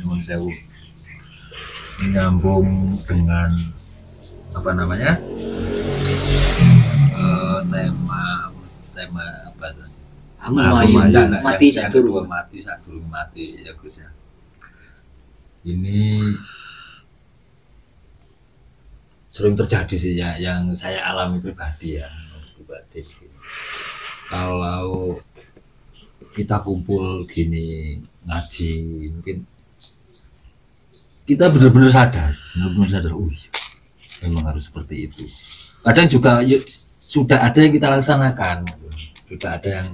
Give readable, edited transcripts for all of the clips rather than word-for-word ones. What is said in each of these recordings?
Nuwun sewu. Menyambung dengan apa namanya? Tema tema apa tuh? Mati sadurunge mati ya Gus ya. Ini sering terjadi sih ya, yang saya alami pribadi ya, kalau kita kumpul gini ngaji, mungkin kita benar-benar sadar, memang harus seperti itu. Kadang juga sudah ada yang kita laksanakan, sudah ada yang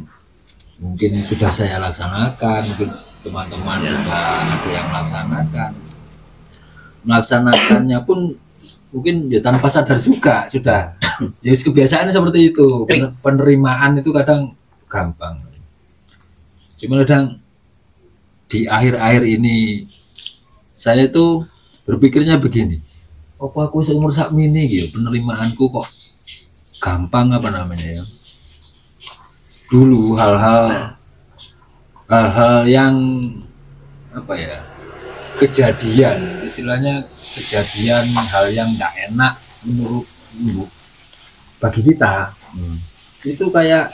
mungkin sudah saya laksanakan, mungkin teman-teman juga ada yang melaksanakannya pun mungkin ya tanpa sadar juga sudah. Jadi kebiasaannya seperti itu. Penerimaan itu kadang gampang. Cuma kadang di akhir-akhir ini saya itu berpikirnya begini, apa aku seumur sakmini gitu, penerimaanku kok gampang apa namanya ya. Dulu hal-hal yang apa ya, kejadian, istilahnya kejadian hal yang tidak enak menurut bagi kita, itu kayak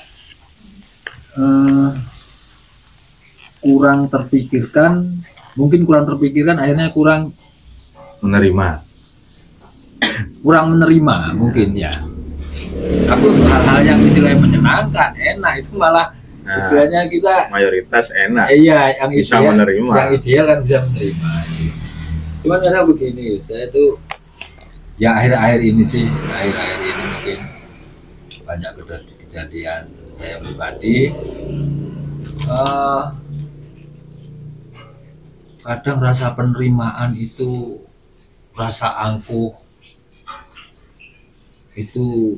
kurang terpikirkan, akhirnya kurang menerima mungkin ya. Aku hal-hal yang istilahnya menyenangkan, enak itu malah istilahnya kita mayoritas enak. Iya, yang bisa ideal, menerima. Yang ideal kan bisa menerima. Cuman karena begini, saya tuh ya akhir-akhir ini mungkin banyak kejadian saya pribadi. Kadang rasa penerimaan itu, rasa angkuh itu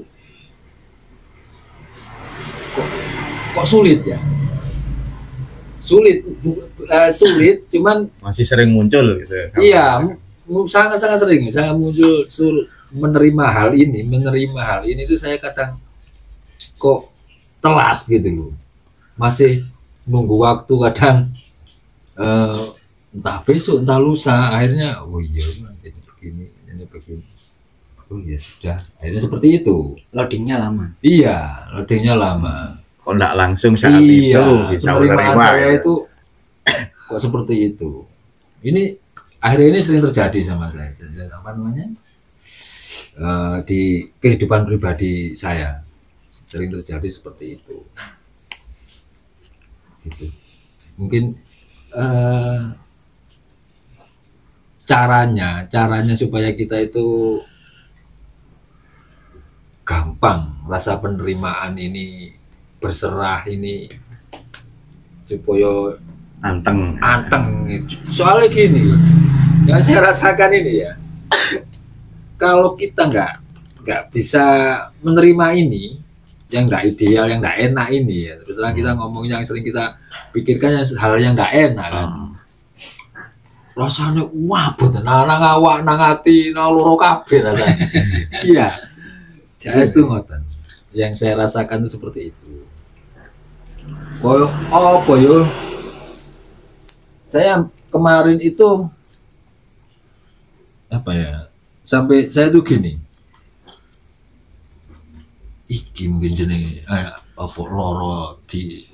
kok sulit ya, sulit cuman masih sering muncul gitu. Iya, sangat sering saya muncul menerima hal ini itu saya kadang kok telat gitu loh, masih nunggu waktu, kadang entah besok entah lusa, akhirnya oh iya ini begini, oh ya sudah, akhirnya seperti itu. Loadingnya lama. Iya, loadingnya lama. Kok enggak langsung saat iya, itu bisa menerima saya itu kok seperti itu. Ini akhirnya ini sering terjadi sama saya. Apa namanya? Di kehidupan pribadi saya sering terjadi seperti itu. Gitu. Mungkin caranya supaya kita itu gampang rasa penerimaan ini, berserah ini, supaya anteng. Soalnya gini, yang saya rasakan ini ya, kalau kita nggak bisa menerima ini, yang nggak ideal, yang nggak enak ini ya, terus terang kita ngomong yang sering kita pikirkan hal yang nggak enak kan. Rasanya wabut, nang awak, nang hati, nang loro kabeh rasanya. Iya. Saya itu ngoten. Yang saya rasakan itu seperti itu. Koyo apa yo? Saya kemarin itu apa ya? Sampai saya tuh gini. Iki mungkin jenenge apa loro di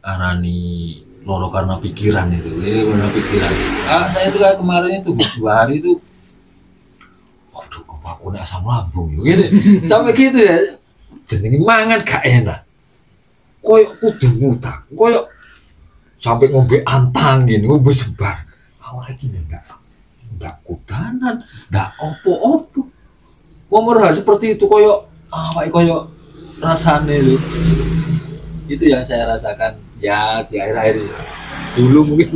arani loro karena pikiran itu. Ini karena pikiran. Saya tuh kayak kemarin itu 2 hari itu, aduh, aku nek asam lambung gini. Sampai gitu ya. Jenenge mangan gak enak. Koyok kudu ngutang. Koyok sampai ngombe antang gini, ngombe sebar. Awal lagi ndak kudanan, ndak opo-opo. Ngomong seperti itu koyok koyok rasane itu. Itu yang saya rasakan ya di akhir-akhir ini. Dulu mungkin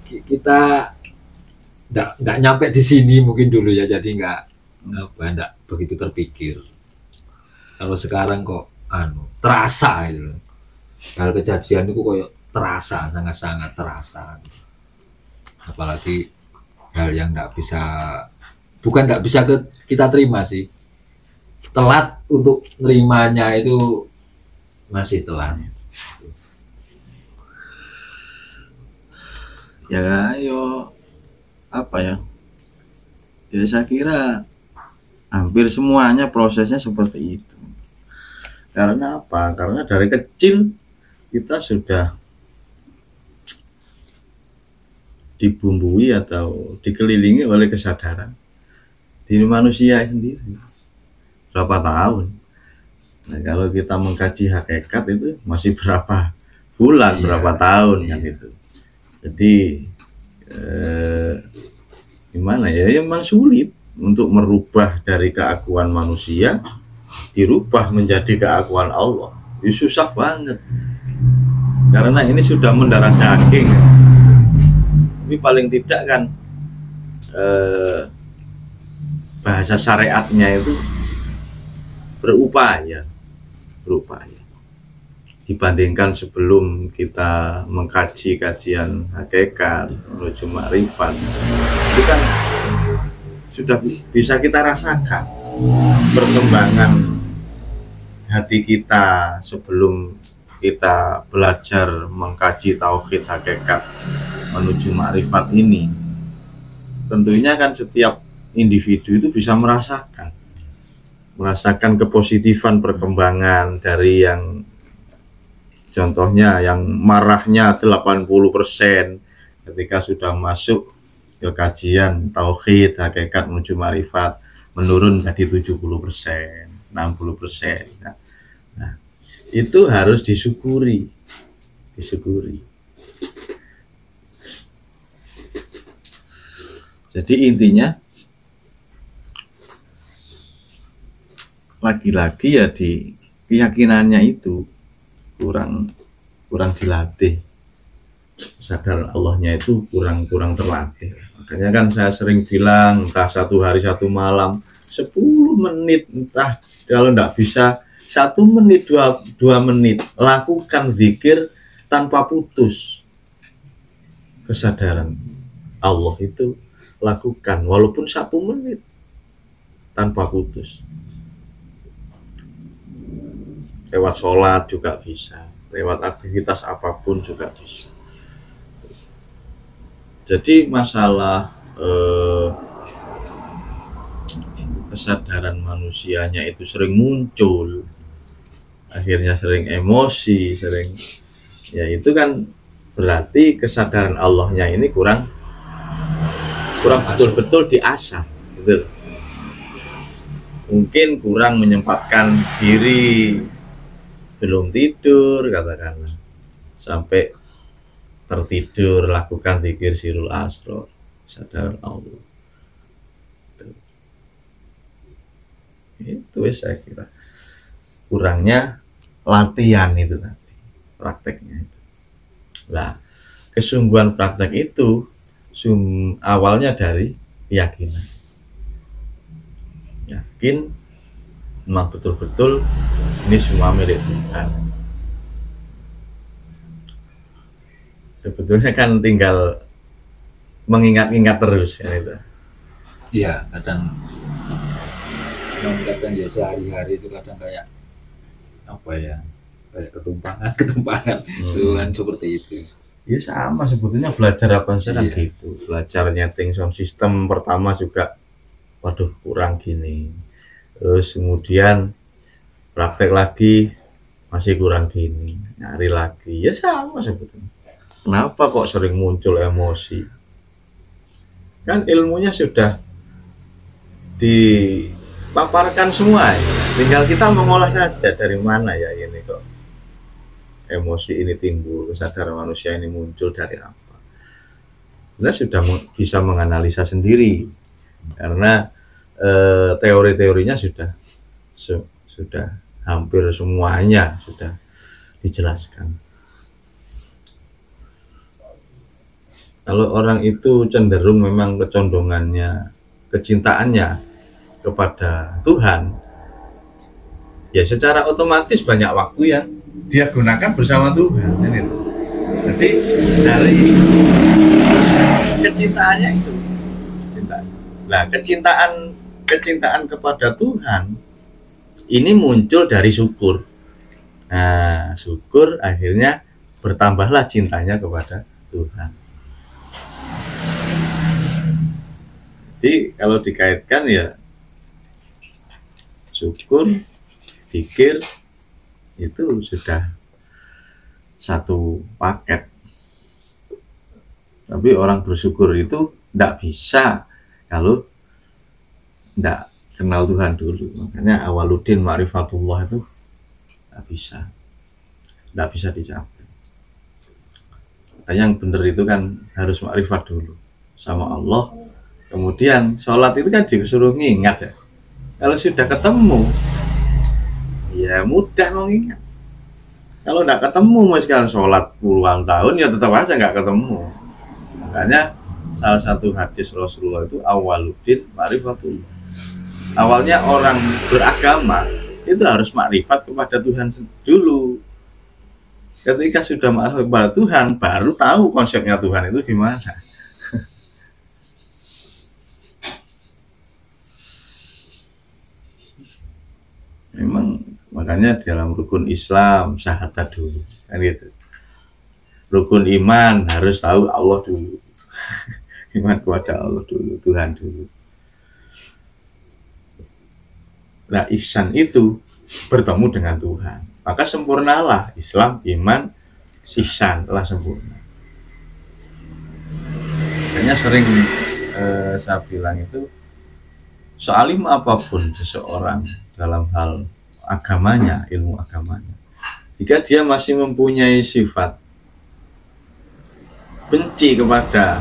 kita nggak nyampe di sini mungkin dulu ya, jadi nggak begitu terpikir. Kalau sekarang kok terasa itu, hal kejadian itu kok terasa, sangat-sangat terasa. Apalagi hal yang bukan nggak bisa kita terima sih, telat untuk nerimanya itu masih telat. Ya yo apa ya? Ya saya kira hampir semuanya prosesnya seperti itu. Karena apa? Karena dari kecil kita sudah dibumbui atau dikelilingi oleh kesadaran diri manusia sendiri. Berapa tahun? Nah, kalau kita mengkaji hakikat itu masih berapa bulan, berapa tahun kan itu. Jadi gimana ya? Memang sulit untuk merubah dari keakuan manusia dirubah menjadi keakuan Allah. Itu susah banget. Karena ini sudah mendarah daging. Tapi paling tidak kan bahasa syariatnya itu berupaya dibandingkan sebelum kita mengkaji kajian hakikat menuju makrifat itu kan sudah bisa kita rasakan perkembangan hati kita sebelum kita belajar mengkaji tauhid hakikat menuju makrifat ini. Tentunya kan setiap individu itu bisa merasakan kepositifan perkembangan dari yang contohnya yang marahnya 80% ketika sudah masuk ke kajian tauhid hakikat menuju makrifat menurun jadi 70%, 60%. Nah, itu harus disyukuri. Jadi intinya lagi-lagi ya di keyakinannya itu kurang dilatih. Sadar Allahnya itu kurang terlatih. Makanya kan saya sering bilang entah 1 hari 1 malam 10 menit, entah kalau enggak bisa 1 menit 2 menit lakukan zikir tanpa putus. Kesadaran Allah itu lakukan walaupun 1 menit tanpa putus. Lewat sholat juga bisa, lewat aktivitas apapun juga bisa. Jadi masalah kesadaran manusianya itu sering muncul, akhirnya sering emosi, ya itu kan berarti kesadaran Allahnya ini kurang betul-betul diasah, betul. Mungkin kurang menyempatkan diri, belum tidur katakanlah sampai tertidur lakukan zikir sirul asrar, sadar Allah. Itu saya kira kurangnya latihan itu tadi, prakteknya itu. Nah, kesungguhan praktek itu awalnya dari keyakinan. Yakin memang betul-betul ini semua milik Tuhan. Sebetulnya kan tinggal mengingat-ingat terus ya itu. Iya, kadang ya sehari-hari itu kadang kayak apa ya, kayak ketumpangan itu kan seperti itu. Ya sama sebetulnya belajar apa saja kan gitu. Belajar nyeting sound system pertama juga waduh kurang gini. Terus kemudian praktek lagi masih kurang gini, nyari lagi. Ya sama sebetulnya. Kenapa kok sering muncul emosi? Kan ilmunya sudah dipaparkan semua ya. Tinggal kita mengolah saja dari mana ya ini kok emosi ini timbul, kesadaran manusia ini muncul dari apa. Kita sudah bisa menganalisa sendiri karena teori-teorinya sudah hampir semuanya sudah dijelaskan. Kalau orang itu cenderung memang kecondongannya, kecintaannya kepada Tuhan, ya secara otomatis banyak waktu yang dia gunakan bersama Tuhan. Jadi dari kecintaannya itu, nah kecintaan kepada Tuhan ini muncul dari syukur. Nah, syukur akhirnya bertambahlah cintanya kepada Tuhan. Jadi kalau dikaitkan ya syukur, zikir itu sudah satu paket. Tapi orang bersyukur itu tidak bisa kalau tidak kenal Tuhan dulu. Makanya awaludin ma'rifatullah itu tidak bisa dicapai. Makanya yang benar itu kan harus ma'rifat dulu sama Allah. Kemudian sholat itu kan disuruh ngingat ya. Kalau sudah ketemu, ya mudah mengingat. Kalau tidak ketemu, sekarang sholat puluhan tahun, ya tetap aja nggak ketemu. Makanya salah satu hadis Rasulullah itu awaludin ma'rifatullah. Awalnya orang beragama itu harus makrifat kepada Tuhan dulu. Ketika sudah makrifat kepada Tuhan, baru tahu konsepnya Tuhan itu gimana. Memang makanya dalam rukun Islam syahadat dulu kan gitu. Rukun iman harus tahu Allah dulu. Iman kepada Allah dulu, Tuhan dulu. Nah, ihsan itu bertemu dengan Tuhan. Maka sempurnalah Islam, iman, ihsan telah sempurna. Makanya sering saya bilang itu sealim apapun seseorang dalam hal agamanya, ilmu agamanya, jika dia masih mempunyai sifat benci kepada,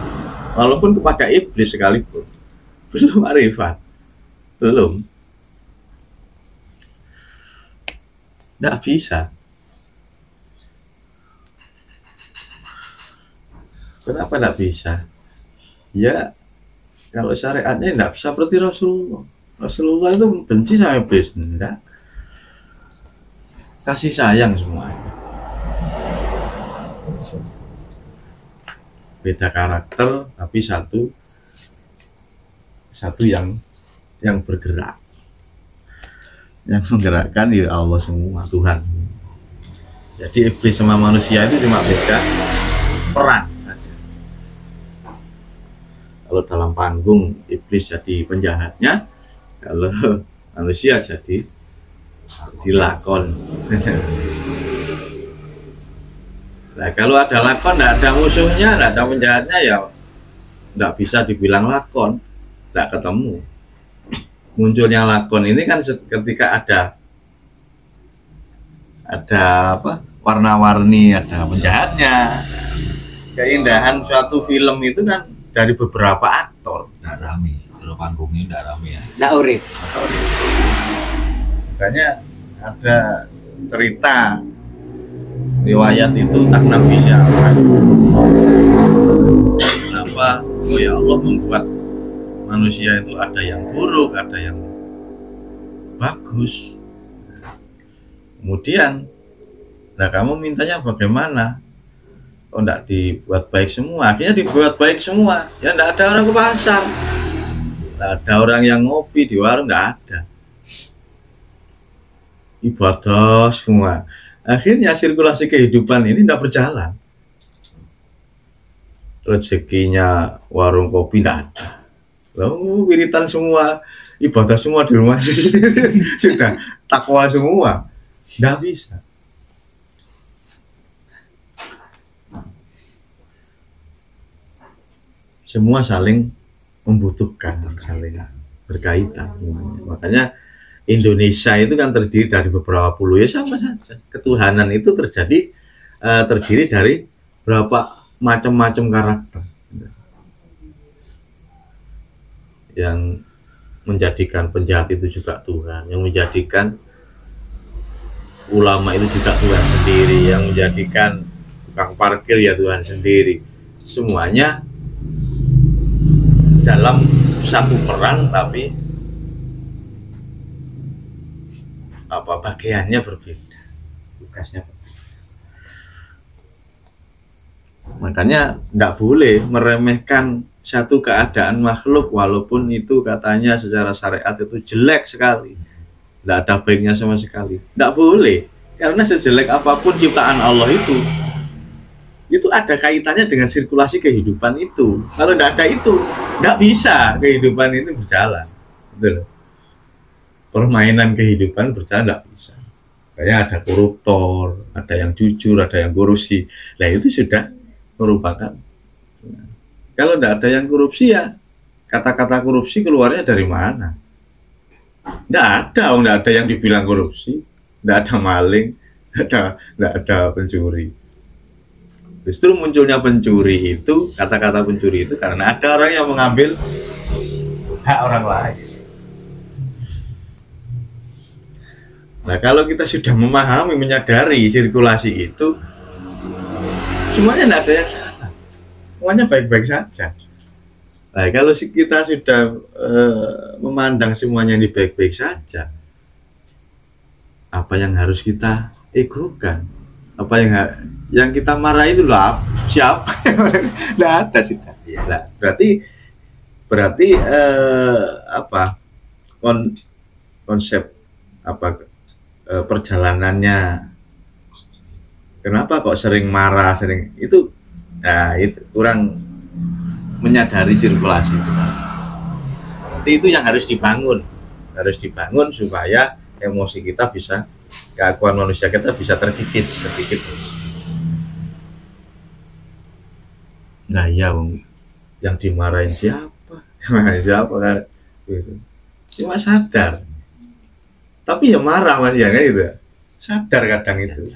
walaupun kepada iblis sekalipun, belum ma'rifat, belum, tidak bisa. Kenapa tidak bisa? Ya, kalau syariatnya tidak bisa seperti Rasulullah. Rasulullah itu benci sama iblis, enggak. Kasih sayang semuanya. Beda karakter, tapi satu yang bergerak. Yang menggerakkan ya Allah semua, Tuhan. Jadi iblis sama manusia itu cuma beda peran saja. Kalau dalam panggung iblis jadi penjahatnya, kalau manusia jadi lakon. Nah, kalau ada lakon, tidak ada musuhnya, tidak ada penjahatnya, ya tidak bisa dibilang lakon, tidak ketemu. Munculnya lakon ini kan ketika ada apa, warna-warni, ada penjahatnya. Keindahan suatu film itu kan dari beberapa aktor. Tidak rame, kalau panggungnya tidak rame ya. Nggak urip. Makanya ada cerita riwayat itu tak Nabi siapa. Kenapa? Oh ya Allah membuat manusia itu ada yang buruk, ada yang bagus. Kemudian, nah kamu mintanya bagaimana? Oh enggak dibuat baik semua. Akhirnya dibuat baik semua. Ya enggak ada orang ke pasar, enggak ada orang yang ngopi di warung, enggak ada. Ibadah semua. Akhirnya sirkulasi kehidupan ini tidak berjalan. Rezekinya warung kopi tidak ada. Lalu wiritan semua, ibadah semua di rumah sendiri. Sudah takwa semua. Tidak bisa. Semua saling membutuhkan, saling berkaitan. Makanya Indonesia itu kan terdiri dari beberapa pulau, ya sama saja. Ketuhanan itu terdiri dari berapa macam-macam karakter yang menjadikan penjahat itu juga Tuhan, yang menjadikan ulama itu juga Tuhan sendiri, yang menjadikan tukang parkir ya Tuhan sendiri. Semuanya dalam satu peran, tapi bagiannya berbeda, tugasnya berbeda. Makanya tidak boleh meremehkan satu keadaan makhluk, walaupun itu katanya secara syariat itu jelek sekali, tidak ada baiknya sama sekali. Tidak boleh, karena sejelek apapun ciptaan Allah itu ada kaitannya dengan sirkulasi kehidupan itu. Kalau tidak ada itu, nggak bisa kehidupan ini berjalan, betul. Permainan kehidupan berjalan nggak bisa. Kayak ada koruptor, ada yang jujur, ada yang korupsi. Nah itu sudah merupakan. Kalau nggak ada yang korupsi ya kata-kata korupsi keluarnya dari mana? Nggak ada, nggak ada yang dibilang korupsi, nggak ada maling, nggak ada pencuri. Justru munculnya pencuri itu, kata-kata pencuri itu karena ada orang yang mengambil hak orang lain. Nah kalau kita sudah memahami, menyadari sirkulasi itu, semuanya tidak ada yang salah, semuanya baik-baik saja. Nah kalau kita sudah memandang semuanya ini baik-baik saja, apa yang harus kita egokan? Apa yang kita marah itu lah siapa? Tidak ada sudah. Nah, berarti apa konsep apa perjalanannya, kenapa kok sering marah, sering itu, nah itu kurang menyadari sirkulasi itu. Berarti itu yang harus dibangun supaya emosi kita bisa, keakuan manusia kita bisa terkikis sedikit. Nah iya bang, yang dimarahin siapa? Siapa kan? Gitu. Cuma sadar. Tapi ya marah masih ya gitu. Sadar kadang itu.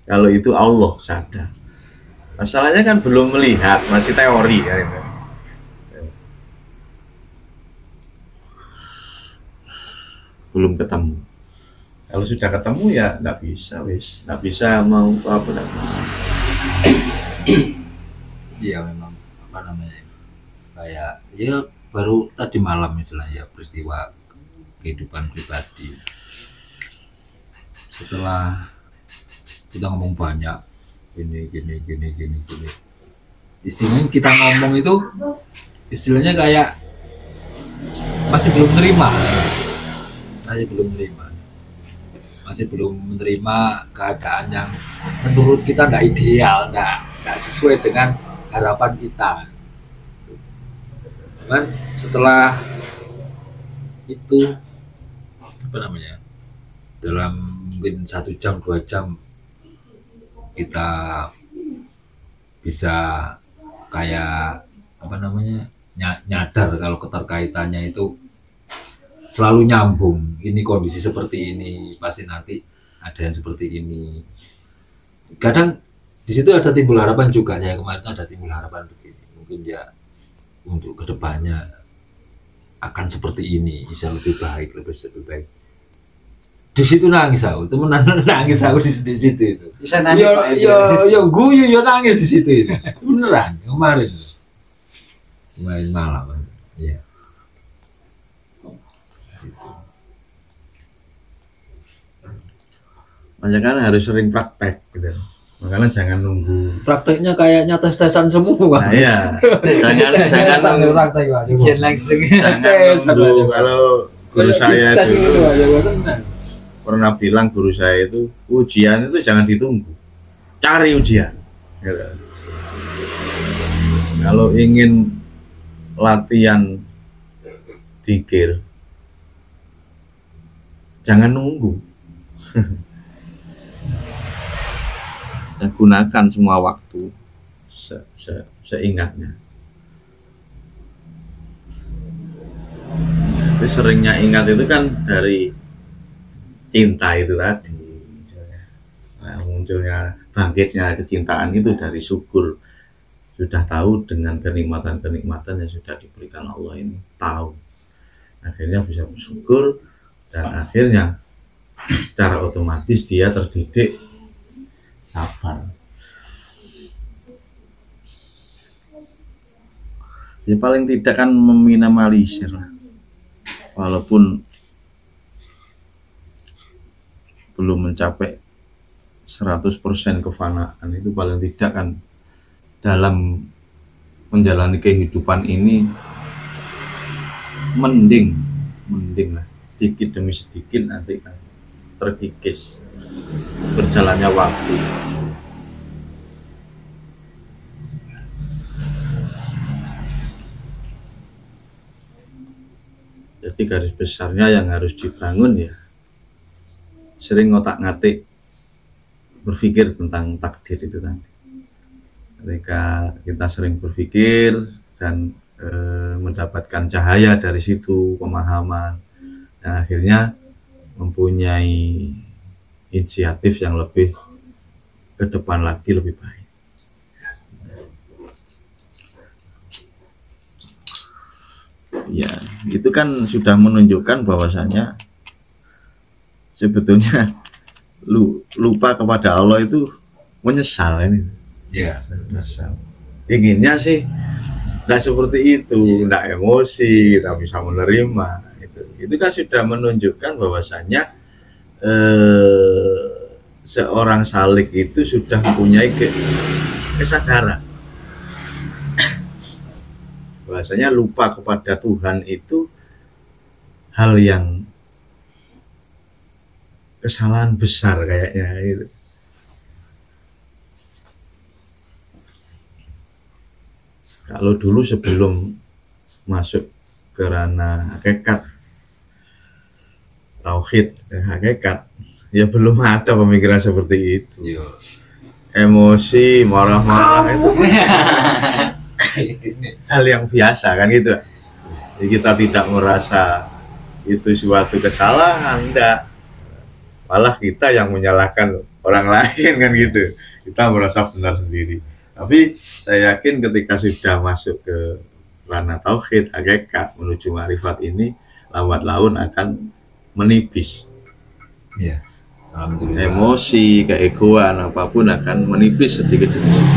Kalau itu Allah sadar. Masalahnya kan belum melihat, masih teori kan itu. Belum ketemu. Kalau sudah ketemu ya nggak bisa, nggak bisa mau apa nggak bisa. Iya memang apa namanya, kayak ya baru tadi malam misalnya ya peristiwa kehidupan pribadi. Setelah kita ngomong banyak gini, istilahnya kita ngomong itu istilahnya kayak masih belum terima, masih belum menerima keadaan yang menurut kita nggak ideal, nggak sesuai dengan harapan kita. Cuman setelah itu apa namanya, dalam mungkin 1 jam 2 jam kita bisa kayak apa namanya nyadar kalau keterkaitannya itu selalu nyambung. Ini kondisi seperti ini, pasti nanti ada yang seperti ini. Kadang di situ ada timbul harapan juga ya, kemarin ada timbul harapan begini, mungkin ya untuk kedepannya akan seperti ini, bisa lebih baik. Di situ nangis aku, temenan nangis aku di situ itu. Bisa nangis. Yo guyu yo nangis di situ itu. Beneran kemarin malam. Iya. Makanya harus sering praktek gitu. Makanya jangan nunggu. Prakteknya kayaknya tes-tesan semua. Nah, iya. jangan nunggu. Ujian langsung. Jangan nunggu. Kalau guru saya itu pernah bilang, guru saya itu ujian itu jangan ditunggu, cari ujian. Gitu. Kalau ingin latihan dikir, jangan nunggu. Dan gunakan semua waktu seingatnya. Tapi seringnya ingat itu kan dari cinta itu tadi. Nah, munculnya, bangkitnya kecintaan itu dari syukur. Sudah tahu dengan kenikmatan-kenikmatan yang sudah diberikan Allah ini, tahu. Akhirnya bisa bersyukur, dan akhirnya secara otomatis dia terdidik sabar. Ya paling tidak kan meminimalisir lah. Walaupun belum mencapai 100% kefanaan, itu paling tidak kan dalam menjalani kehidupan ini mending lah, sedikit demi sedikit nanti kan terkikis berjalannya waktu. Jadi garis besarnya yang harus dibangun ya sering ngotak-ngatik berpikir tentang takdir itu tadi. Ketika kita sering berpikir dan mendapatkan cahaya dari situ, pemahaman, dan akhirnya mempunyai inisiatif yang lebih ke depan lagi, lebih baik. Ya, itu kan sudah menunjukkan bahwasanya sebetulnya lupa kepada Allah itu menyesal ini. Ya, Menyesal. Inginnya sih nggak seperti itu, nggak emosi, kita bisa menerima. Itu kan sudah menunjukkan bahwasanya seorang salik itu sudah mempunyai kesadaran bahwasanya lupa kepada Tuhan itu hal yang kesalahan besar kayaknya gitu. Kalau dulu sebelum masuk ke ranah hakikat tauhid hakikat ya belum ada pemikiran seperti itu. iya. Emosi, marah-marah itu hal yang biasa kan gitu. Jadi kita tidak merasa itu suatu kesalahan, enggak. Malah kita yang menyalahkan orang lain kan gitu. Kita merasa benar sendiri. Tapi saya yakin ketika sudah masuk ke ranah tauhid, hakikat, menuju ma'rifat ini, lambat laun akan menipis. Iya. Alhamdulillah. Emosi, keegoan, apapun akan menipis sedikit demi sedikit.